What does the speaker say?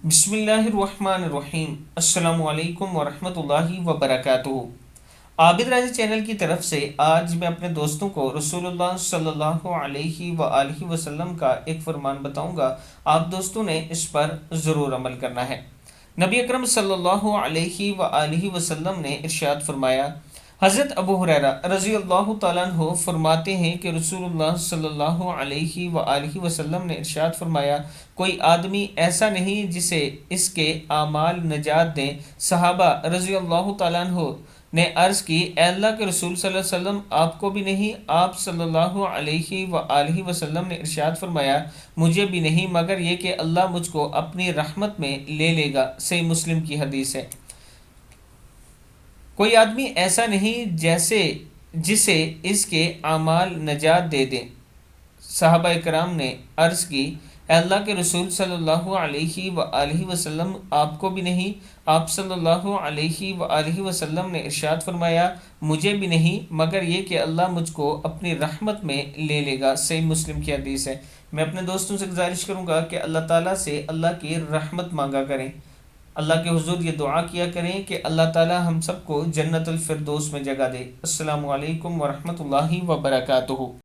بسم اللہ الرحمن الرحیم۔ السلام علیکم ورحمۃ اللہ وبرکاتہ۔ عابد راجہ چینل کی طرف سے آج میں اپنے دوستوں کو رسول اللہ صلی اللہ علیہ وآلہ وسلم کا ایک فرمان بتاؤں گا، آپ دوستوں نے اس پر ضرور عمل کرنا ہے۔ نبی اکرم صلی اللہ علیہ وآلہ وسلم نے ارشاد فرمایا، حضرت ابو ہریرہ رضی اللہ تعالیٰ عنہ فرماتے ہیں کہ رسول اللہ صلی اللہ علیہ وآلہ وسلم نے ارشاد فرمایا، کوئی آدمی ایسا نہیں جسے اس کے اعمال نجات دیں۔ صحابہ رضی اللہ تعالیٰ عنہ نے عرض کی، اے اللہ کے رسول صلی اللہ علیہ وسلم، آپ کو بھی نہیں؟ آپ صلی اللہ علیہ وآلہ وسلم نے ارشاد فرمایا، مجھے بھی نہیں، مگر یہ کہ اللہ مجھ کو اپنی رحمت میں لے لے گا۔ صحیح مسلم کی حدیث ہے۔ کوئی آدمی ایسا نہیں جسے اس کے اعمال نجات دے دیں۔ صحابہ کرام نے عرض کی، اے اللہ کے رسول صلی اللہ علیہ وآلہ وسلم، آپ کو بھی نہیں؟ آپ صلی اللہ علیہ وآلہ وسلم نے ارشاد فرمایا، مجھے بھی نہیں، مگر یہ کہ اللہ مجھ کو اپنی رحمت میں لے لے گا۔ صحیح مسلم کی حدیث ہے۔ میں اپنے دوستوں سے گزارش کروں گا کہ اللہ تعالیٰ سے اللہ کی رحمت مانگا کریں، اللہ کے حضور یہ دعا کیا کریں کہ اللہ تعالیٰ ہم سب کو جنت الفردوس میں جگہ دے۔ السلام علیکم ورحمۃ اللہ وبرکاتہ۔